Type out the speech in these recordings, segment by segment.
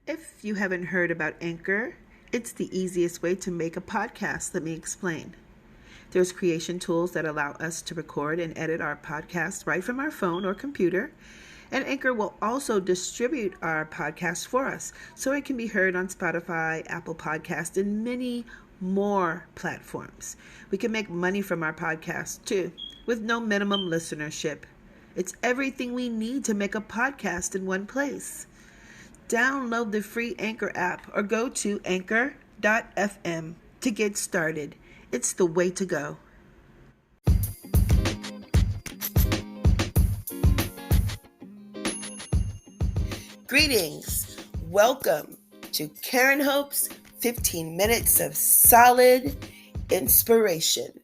If you haven't heard about Anchor, it's the easiest way to make a podcast. Let me explain. There's creation tools that allow us to record and edit our podcast right from our phone or computer. And Anchor will also distribute our podcast for us so it can be heard on Spotify, Apple Podcast, and many more platforms. We can make money from our podcast too, with no minimum listenership. It's everything we need to make a podcast in one place. Download the free Anchor app or go to anchor.fm to get started. It's the way to go. Greetings. Welcome to Karen Hope's 15 Minutes of Solid Inspiration.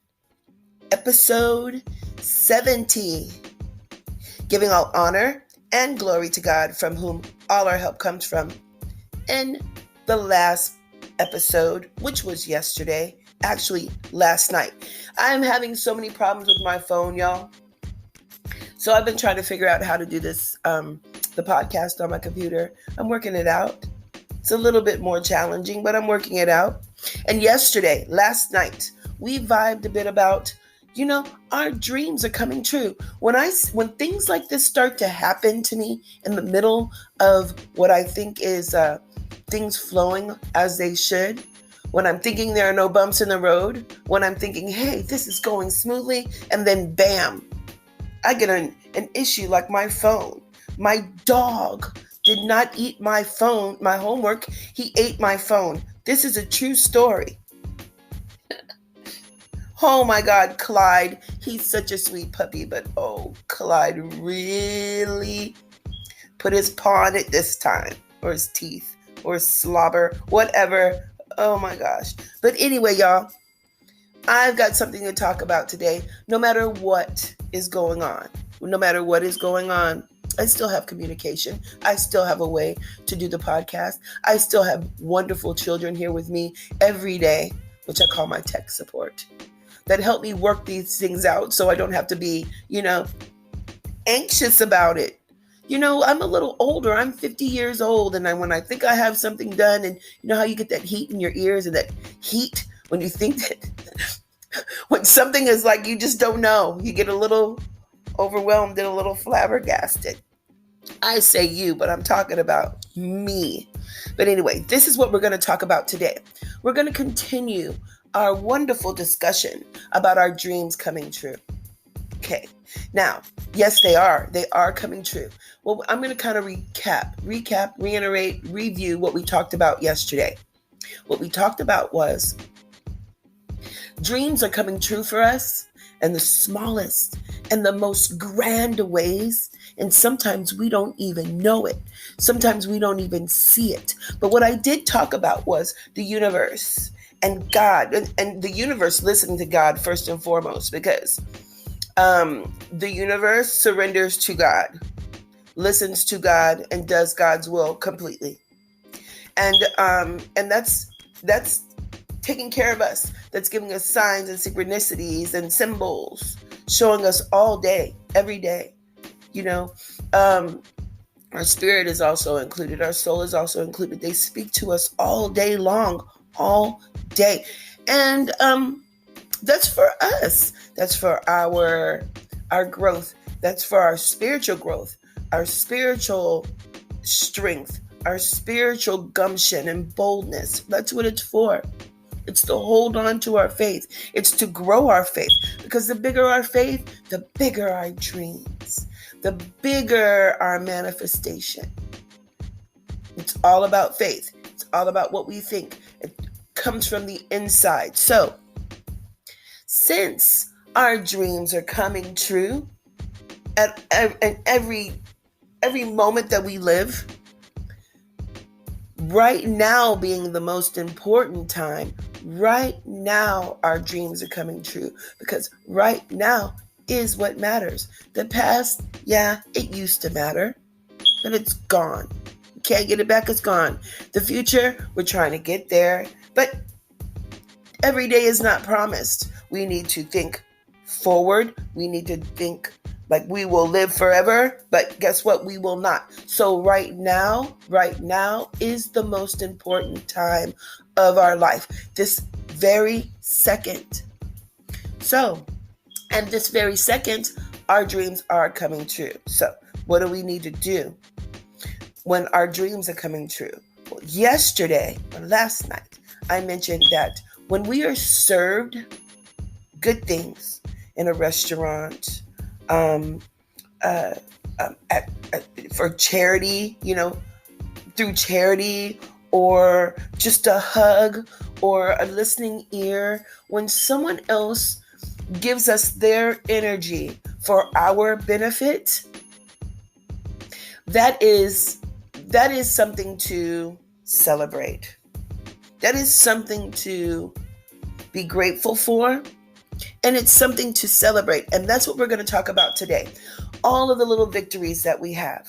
Episode 70. Giving all honor and glory to God, from whom all our help comes from. In the last episode, which was yesterday, actually last night, I am having so many problems with my phone, y'all. So I've been trying to figure out how to do this, the podcast on my computer. I'm working it out. It's a little bit more challenging, but I'm working it out. And last night, we vibed a bit about, our dreams are coming true. When things like this start to happen to me in the middle of what I think is things flowing as they should, when I'm thinking there are no bumps in the road, when I'm thinking, hey, this is going smoothly, and then bam, I get an issue like my phone. My dog did not eat my phone, my homework. He ate my phone. This is a true story. Oh my God, Clyde, he's such a sweet puppy, but Clyde really put his paw on it this time, or his teeth, or his slobber, whatever. Oh my gosh. But anyway, y'all, I've got something to talk about today. No matter what is going on, I still have communication. I still have a way to do the podcast. I still have wonderful children here with me every day, which I call my tech support, that help me work these things out so I don't have to be, anxious about it. I'm a little older. I'm 50 years old. And when I think I have something done, and you know how you get that heat in your ears, and that heat when you think that when something is like, you just don't know, you get a little overwhelmed and a little flabbergasted. I say you, but I'm talking about me. But anyway, this is what we're going to talk about today. We're going to continue our wonderful discussion about our dreams coming true. Okay. Now, yes, they are. They are coming true. Well, I'm going to kind of reiterate, review what we talked about yesterday. What we talked about was dreams are coming true for us in the smallest and the most grand ways. And sometimes we don't even know it. Sometimes we don't even see it. But what I did talk about was the universe and God, and the universe listening to God first and foremost, because the universe surrenders to God, listens to God, and does God's will completely. And that's taking care of us. That's giving us signs and synchronicities and symbols, showing us all day, every day. Our spirit is also included. Our soul is also included. They speak to us all day long, all day. And that's for us. That's for our growth. That's for our spiritual growth, our spiritual strength, our spiritual gumption and boldness. That's what it's for. It's to hold on to our faith. It's to grow our faith, because the bigger our faith, the bigger our dreams, the bigger our manifestation. It's all about faith. It's all about what we think. It comes from the inside. So, since our dreams are coming true at every moment that we live, right now being the most important time, right now our dreams are coming true, because right now is what matters. The past, yeah, it used to matter, but it's gone. You can't get it back, it's gone. The future, we're trying to get there, but every day is not promised. We need to think forward. We need to think Like we will live forever, but guess what? We will not. So right now is the most important time of our life. This very second. So, and this very second, our dreams are coming true. So what do we need to do when our dreams are coming true? Well, yesterday or last night, I mentioned that when we are served good things in a restaurant, for charity, through charity, or just a hug or a listening ear, when someone else gives us their energy for our benefit, that is something to celebrate. That is something to be grateful for, and it's something to celebrate. And that's what we're going to talk about today. All of the little victories that we have.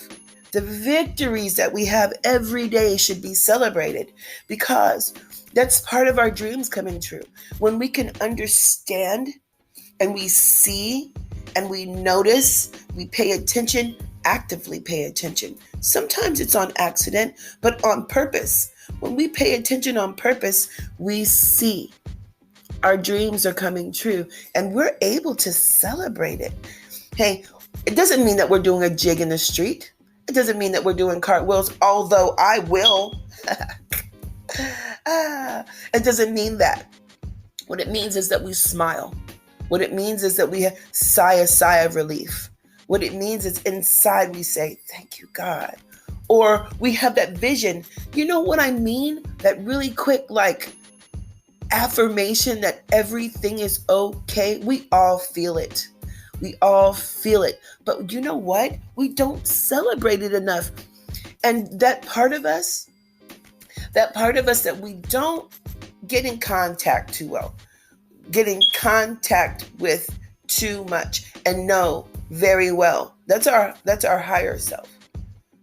The victories that we have every day should be celebrated, because that's part of our dreams coming true. When we can understand and we see and we notice, we pay attention, actively pay attention. Sometimes it's on accident, but on purpose. When we pay attention on purpose, we see our dreams are coming true and we're able to celebrate it. Hey, it doesn't mean that we're doing a jig in the street. It doesn't mean that we're doing cartwheels, although I will. It doesn't mean that. What it means is that we smile. What it means is that we sigh a sigh of relief. What it means is inside we say, thank you, God. Or we have that vision. You know what I mean? That really quick, affirmation that everything is okay. We all feel it. We all feel it. But you know what? We don't celebrate it enough. And that part of us that we don't get in contact too well, get in contact with too much and know very well. That's our higher self.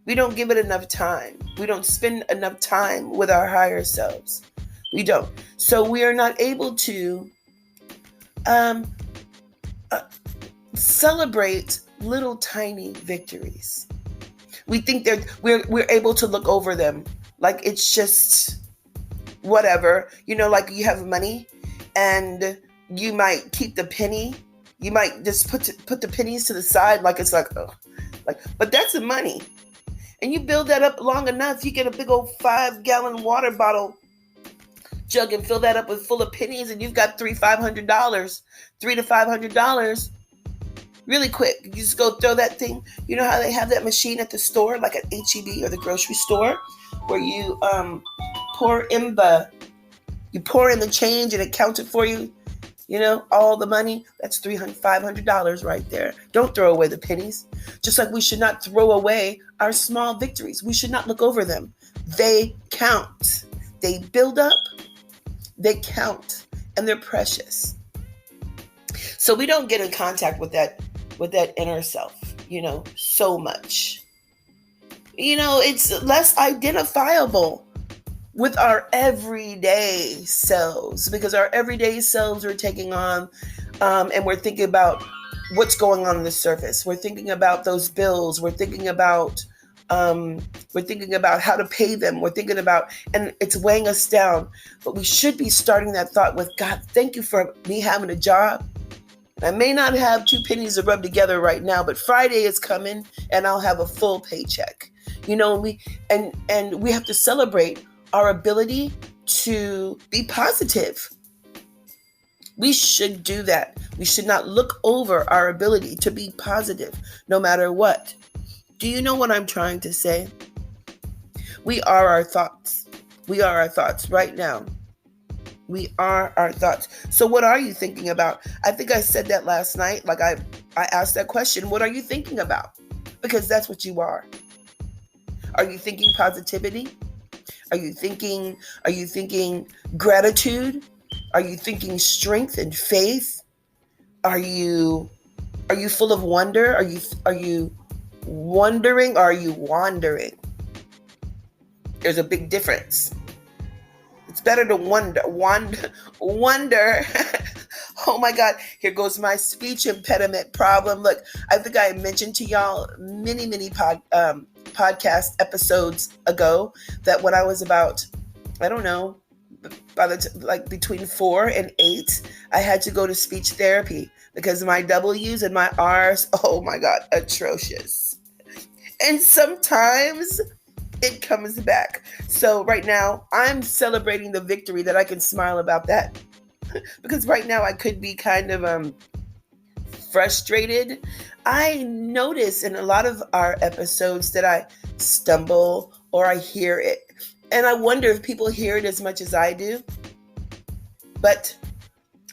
We don't give it enough time. We don't spend enough time with our higher selves. We don't. So we are not able to celebrate little tiny victories. We think that we're able to look over them like it's just whatever. Like you have money and you might keep the penny. You might just put the pennies to the side like it's but that's the money. And you build that up long enough, you get a big old 5-gallon water bottle jug and fill that up with full of pennies, and you've got $300 to $500 really quick. You just go throw that thing. You know how they have that machine at the store, like at H-E-B or the grocery store, where you pour in the change and it counts it for you. All the money. That's $300, $500 right there. Don't throw away the pennies. Just like we should not throw away our small victories. We should not look over them. They count. They build up. They count, and they're precious. So we don't get in contact with that inner self, so much. It's less identifiable with our everyday selves, because our everyday selves are taking on, and we're thinking about what's going on the surface. We're thinking about those bills. We're thinking about how to pay them. We're thinking about, and it's weighing us down. But we should be starting that thought with, God, thank you for me having a job. I may not have 2 pennies to rub together right now, but Friday is coming and I'll have a full paycheck. We have to celebrate our ability to be positive. We should do that. We should not look over our ability to be positive no matter what. Do you know what I'm trying to say? We are our thoughts. We are our thoughts right now. We are our thoughts. So what are you thinking about? I think I said that last night. I asked that question. What are you thinking about? Because that's what you are. Are you thinking positivity? Are you thinking gratitude? Are you thinking strength and faith? Are you full of wonder? Are you wondering? Or are you wandering? There's a big difference. It's better to wonder. Oh my God, here goes my speech impediment problem. Look, I think I mentioned to y'all many podcast episodes ago that when I was about, I don't know, like between 4 and 8, I had to go to speech therapy because my W's and my R's, oh my God, atrocious. And sometimes it comes back. So right now, I'm celebrating the victory that I can smile about that. Because right now I could be kind of frustrated. I notice in a lot of our episodes that I stumble or I hear it. And I wonder if people hear it as much as I do. But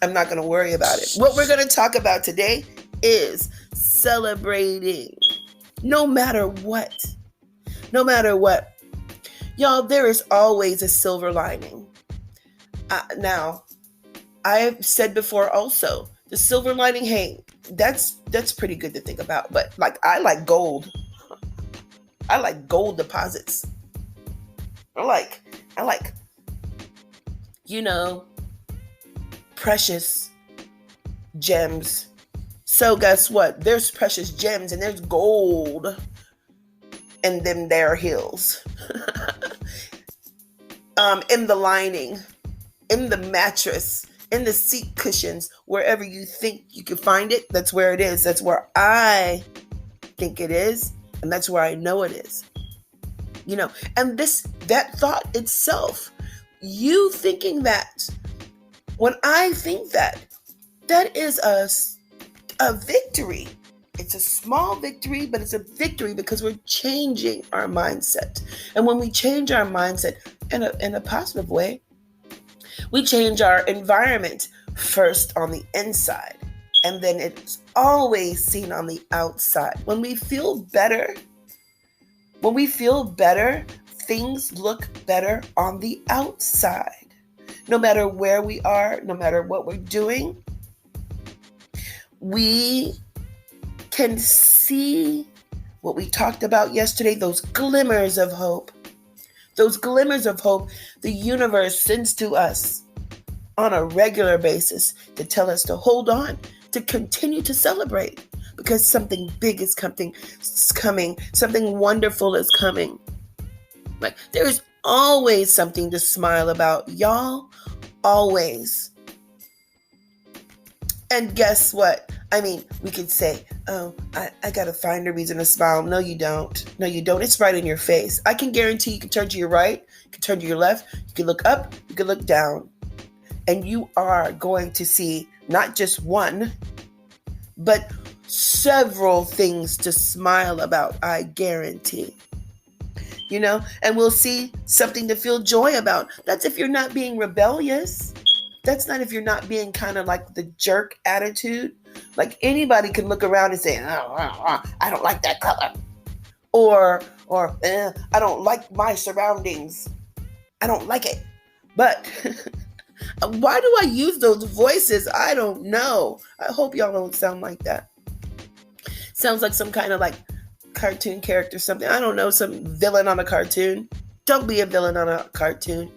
I'm not going to worry about it. What we're going to talk about today is celebrating. No matter what. No matter what. Y'all, there is always a silver lining. Now, I've said before also, the silver lining, hey, that's pretty good to think about. But like, I like gold. I like gold deposits. I like, precious gems. So guess what? There's precious gems and there's gold in them there hills. In the lining, in the mattress, in the seat cushions, wherever you think you can find it, that's where it is. That's where I think it is. And that's where I know it is. And that thought itself, you thinking that, when I think that is a victory. It's a small victory, but it's a victory because we're changing our mindset. And when we change our mindset in a positive way, we change our environment first on the inside, and then it's always seen on the outside. When we feel better, things look better on the outside. No matter where we are, no matter what we're doing, we can see what we talked about yesterday, those glimmers of hope. Those glimmers of hope the universe sends to us on a regular basis to tell us to hold on, to continue to celebrate, because something big is coming, something wonderful is coming. Like, there's always something to smile about, y'all, always. And guess what? I mean, we could say, oh, I got to find a reason to smile. No, you don't. It's right in your face. I can guarantee you can turn to your right, you can turn to your left, you can look up, you can look down. And you are going to see not just one, but several things to smile about, I guarantee. And we'll see something to feel joy about. That's if you're not being rebellious. That's not if you're not being kind of like the jerk attitude. Like, anybody can look around and say, I don't like that color. Or I don't like my surroundings. I don't like it. But why do I use those voices? I don't know. I hope y'all don't sound like that. Sounds like some kind of like cartoon character, something. I don't know, some villain on a cartoon. Don't be a villain on a cartoon.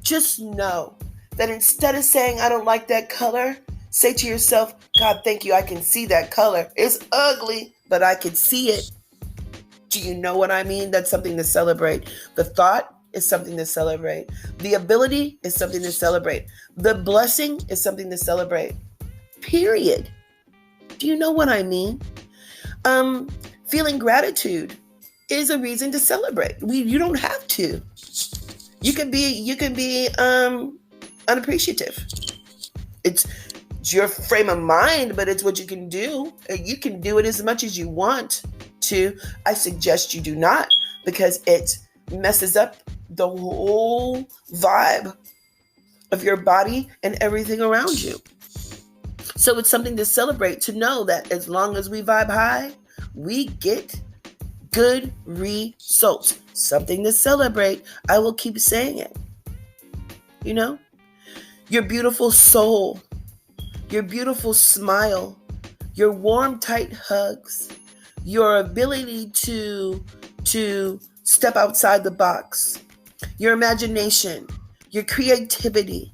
Just know that instead of saying, I don't like that color, say to yourself, God, thank you. I can see that color. It's ugly, but I can see it. Do you know what I mean? That's something to celebrate. The thought is something to celebrate. The ability is something to celebrate. The blessing is something to celebrate. Period. Do you know what I mean? Feeling gratitude is a reason to celebrate. You don't have to. You can be unappreciative. It's your frame of mind, but it's what you can do. You can do it as much as you want to. I suggest you do not, because it messes up the whole vibe of your body and everything around you. So it's something to celebrate, to know that as long as we vibe high, we get good results. Something to celebrate. I will keep saying it. Your beautiful soul, your beautiful smile, your warm, tight hugs, your ability to step outside the box, your imagination, your creativity,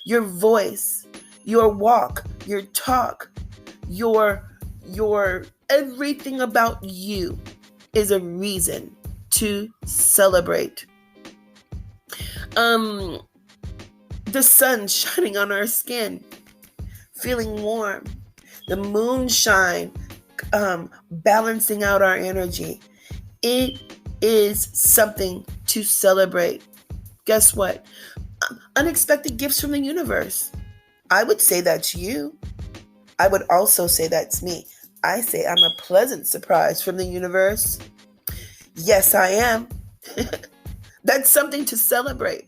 Your voice, your walk, your talk, your everything about you is a reason to celebrate. The sun shining on our skin, feeling warm, the moonshine balancing out our energy. It is something to celebrate. Guess what? Unexpected gifts from the universe. I would say that's you. I would also say that's me. I say I'm a pleasant surprise from the universe. Yes, I am. That's something to celebrate.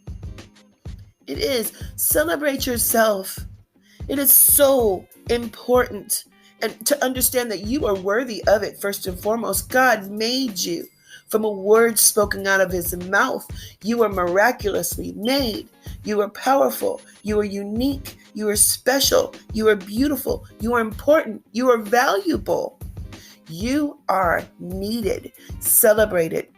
It is. Celebrate yourself. It is so important, and to understand that you are worthy of it. First and foremost, God made you. From a word spoken out of his mouth, you are miraculously made. You are powerful. You are unique. You are special. You are beautiful. You are important. You are valuable. You are needed. Celebrate it.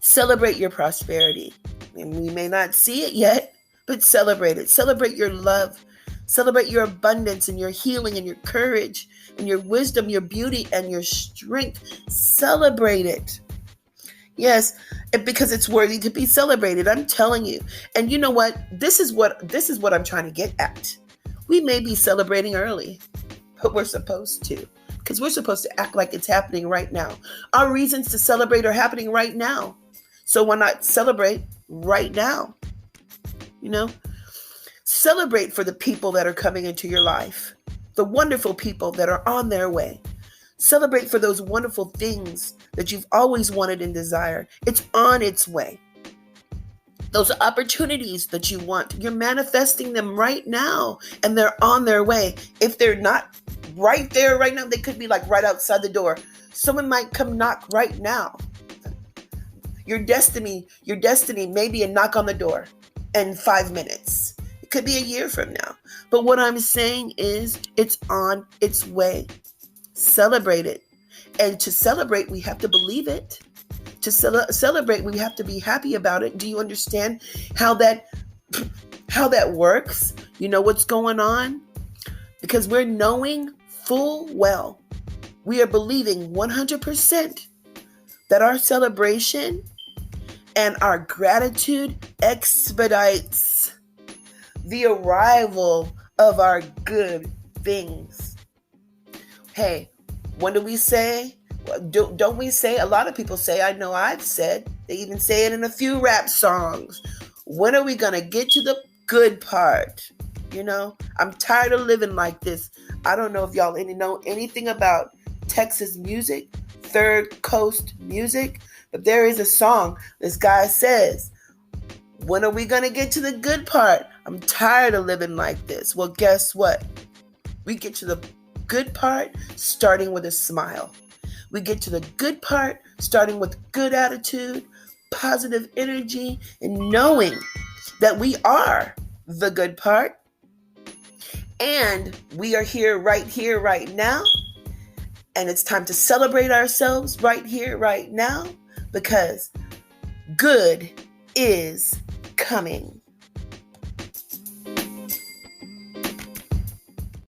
Celebrate your prosperity. And we may not see it yet, but celebrate it. Celebrate your love. Celebrate your abundance and your healing and your courage and your wisdom, your beauty and your strength. Celebrate it. Yes, because it's worthy to be celebrated. I'm telling you. And you know what? This is what I'm trying to get at. We may be celebrating early, but we're supposed to. Because we're supposed to act like it's happening right now. Our reasons to celebrate are happening right now. So why not celebrate right now? You know? Celebrate for the people that are coming into your life. The wonderful people that are on their way. Celebrate for those wonderful things that you've always wanted and desired. It's on its way. Those opportunities that you want, you're manifesting them right now, and they're on their way. If they're not right there right now, they could be like right outside the door. Someone might come knock right now. Your destiny may be a knock on the door in 5 minutes. It could be a year from now. But what I'm saying is it's on its way. Celebrate it. And to celebrate, we have to believe it. To celebrate, we have to be happy about it. Do you understand how that works? You know what's going on? Because we're knowing full well, we are believing 100% that our celebration and our gratitude expedites the arrival of our good things. Hey, when do we say? Don't we say? A lot of people say, I know I've said, they even say it in a few rap songs. When are we going to get to the good part? You know, I'm tired of living like this. I don't know if y'all know anything about Texas music, Third Coast music, but there is a song. This guy says, when are we going to get to the good part? I'm tired of living like this. Well, guess what? We get to the good part starting with a smile. We get to the good part starting with good attitude, positive energy, and knowing that we are the good part. And we are here, right now. And it's time to celebrate ourselves right here, right now, because good is coming.